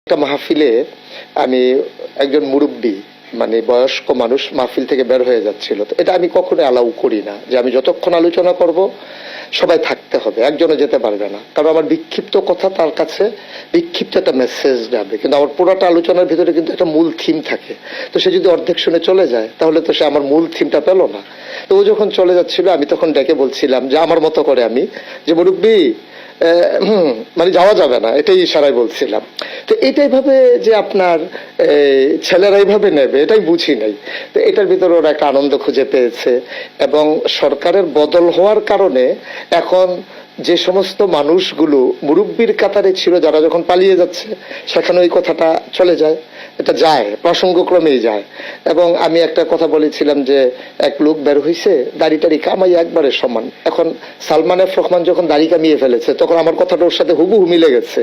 একটা মাহফিলে আমি একজন মুরব্বী মানে বয়স্ক মানুষ মাহফিল থেকে বের হয়ে যাচ্ছিল, তো এটা আমি কখনো অ্যালাউ করি না যে আমি যতক্ষণ আলোচনা করব সবাই থাকতে হবে, একজনও যেতে পারবে না, কারণ আমার বিক্ষিপ্ত কথা তার কাছে বিক্ষিপ্ত একটা মেসেজ যাবে, কিন্তু আমার পুরোটা আলোচনার ভিতরে কিন্তু একটা মূল থিম থাকে। তো সে যদি অর্ধেক শুনে চলে যায় তাহলে তো সে আমার মূল থিমটা পেল না। তো ও যখন চলে যাচ্ছিল আমি তখন ডেকে বলছিলাম যে আমার মতো করে আমি যে মুরব্বী মানে যাওয়া যাবে না, এটাই ইশারায় বলছিলাম। তো এটাই ভাবে যে আপনার ছেলেরা এইভাবে নেবে এটাই বুঝি নাই। তো এটার ভিতরে ওরা একটা আনন্দ খুঁজে পেয়েছে, এবং সরকারের বদল হওয়ার কারণে এখন যে সমস্ত মানুষগুলো মুরব্বীর কাতারে ছিল যারা যখন পালিয়ে যাচ্ছে সেখানে ওই কথাটা চলে যায়, এটা যায় প্রসঙ্গক্রমেই যায়। এবং আমি একটা কথা বলেছিলাম যে এক লোক বের হইছে দাড়ি টাড়ি কামাই একবারে সমান, এখন সালমান এফ রহমান যখন দাড়ি কামিয়ে ফেলেছে তখন আমার কথাটা ওর সাথে হুবহু মিলে গেছে।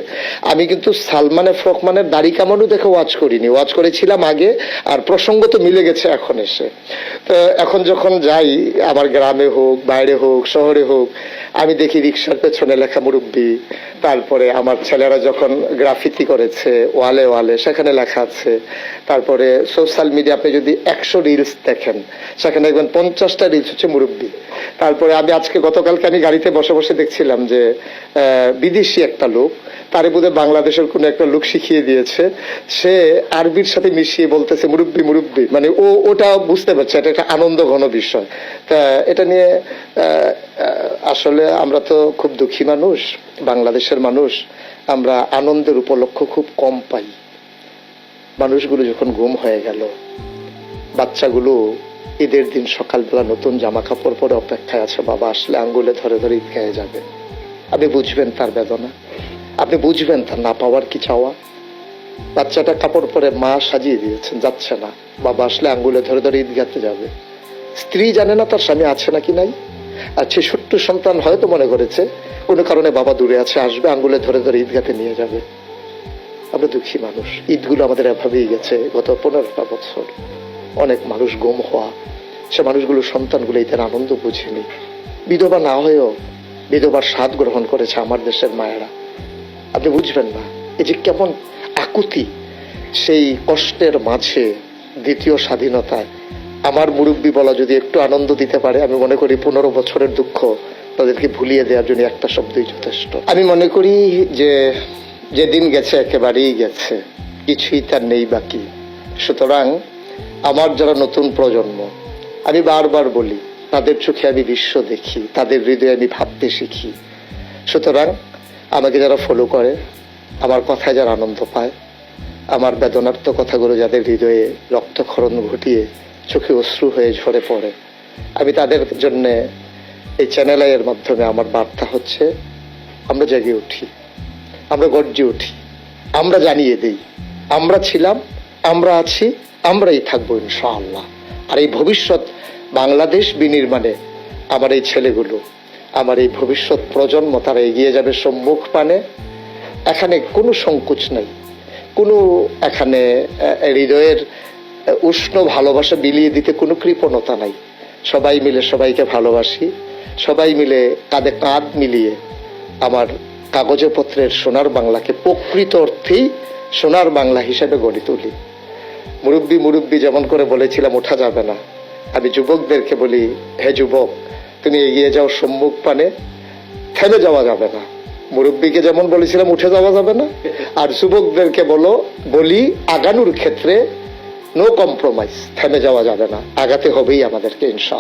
আমি কিন্তু সালমান এফ রহমানের দাড়ি কামানো দেখে ওয়াজ করিনি, ওয়াজ করেছিলাম আগে, আর প্রসঙ্গ তো মিলে গেছে এখন এসে। তো এখন যখন যাই আমার গ্রামে হোক বাইরে হোক শহরে হোক আমি দেখি রিক্সার পেছনে লেখা মুরব্বী, তারপরে আমার ছেলেরা যখন গ্রাফিতি করেছে ওয়ালে ওয়ালে সেখানে লেখা আছে, তারপরে সোশ্যাল মিডিয়া আপনি যদি 100 রিলস দেখেন সেখানে দেখবেন 50টা রিলস হচ্ছে মুরব্বী। তারপরে আমি আজকে গতকালকে আমি গাড়িতে বসে বসে দেখছিলাম যে বিদেশি একটা লোক, তারে বোধহয় বাংলাদেশের কোন একটা লোক শিখিয়ে দিয়েছে, সে আরবির সাথে মিশিয়ে বলতেছে মুরব্বী মুরব্বী, মানে ওটা বুঝতে পারছে এটা একটা আনন্দ ঘন বিষয়। তা এটা নিয়ে আসলে আমরা তো খুব দুঃখী মানুষ, বাংলাদেশের মানুষ, আমরা আনন্দের উপলক্ষ খুব কম পাই। মানুষগুলো যখন গুম হয়ে গেল, বাচ্চাগুলো ঈদের দিন সকালবেলা নতুন জামা কাপড় পরে অপেক্ষায় আছে, বাবা আসলে আঙ্গুলে ধরে ধরে ঈদগাহে যাবে। আপনি বুঝবেন তার বেদনা, আপনি বুঝবেন তার না পাওয়ার কি চাওয়া। বাচ্চাটা কাপড় পরে মা সাজিয়ে দিয়েছেন, যাচ্ছে না, বাবা আসলে আঙ্গুলে ধরে ধরে ঈদগাহতে যাবে। স্ত্রী জানে না তার স্বামী আছে নাকি নাই, আর সে ছোট্ট সন্তান হয়তো মনে করেছে কোনো কারণে বাবা দূরে আছে, আসবে আঙ্গুলে ধরে ধরে ঈদগাহতে নিয়ে যাবে। আমরা দুঃখী মানুষ, ঈদগুলো আমাদের এভাবেই গেছে গত 15টা বছর। অনেক মানুষ গুম হওয়া, সে মানুষগুলো সন্তানগুলো ঈদের আনন্দ বুঝেনি, বিধবা না হয়েও বিধবার স্বাদ গ্রহণ করেছে আমার দেশের মায়েরা। আপনি বুঝবেন না এই যে কেমন আকুতি সেই কষ্টের মাঝে দ্বিতীয় স্বাধীনতায় আমার মুরব্বী বলা যদি একটু আনন্দ দিতে পারে, আমি মনে করি 15 বছরের দুঃখ তাদেরকে ভুলিয়ে দেওয়ার জন্য একটা শব্দই যথেষ্ট। আমি মনে করি যে যেদিন গেছে একেবারেই গেছে, কিছুই তার নেই বাকি। সুতরাং আমার যারা নতুন প্রজন্ম, আমি বারবার বলি তাদের চোখে আমি বিশ্ব দেখি, তাদের হৃদয়ে আমি ভাবতে শিখি। সুতরাং আমাকে যারা ফলো করে, আমার কথায় যারা আনন্দ পায়, আমার বেদনার্থ কথাগুলো যাদের হৃদয়ে রক্তক্ষরণ ঘটিয়ে চোখে অশ্রু হয়ে ঝরে পড়ে, আমি তাদের জন্য এই চ্যানেল এর মাধ্যমে আমার বার্তা হচ্ছে আমরা জেগে উঠি, আমরা গর্জে উঠি, আমরা জানিয়ে দিই আমরা ছিলাম, আমরা আছি, আমরাই থাকবো ইনশাআল্লাহ। আর এই ভবিষ্যৎ বাংলাদেশ বিনির্মাণে আমার এই ছেলেগুলো, আমার এই ভবিষ্যৎ প্রজন্ম তারা এগিয়ে যাবে সম্মুখ পানে। এখানে কোনো সংকোচ নাই, কোনো এখানে হৃদয়ের উষ্ণ ভালোবাসা বিলিয়ে দিতে কোনো কৃপণতা নাই। সবাই মিলে সবাইকে ভালোবাসি, সবাই মিলে কাঁধে কাঁধ মিলিয়ে আমার কাগজে পত্রের সোনার বাংলাকে প্রকৃত অর্থেই সোনার বাংলা হিসেবে গড়ে তুলি। মুরব্বী মুরব্বী যেমন করে বলেছিলাম ওঠা যাবে না, আমি যুবকদেরকে বলি হে যুবক তুমি এগিয়ে যাও সম্মুখ পানে, থেমে যাওয়া যাবে না। মুরব্বীকে যেমন বলেছিলাম উঠে যাওয়া যাবে না, আর যুবকদেরকে বলি আগানোর ক্ষেত্রে নো কম্প্রোমাইজ, থেমে যাওয়া যাবে না, আগাতে হবেই আমাদেরকে ইনশাআল্লাহ।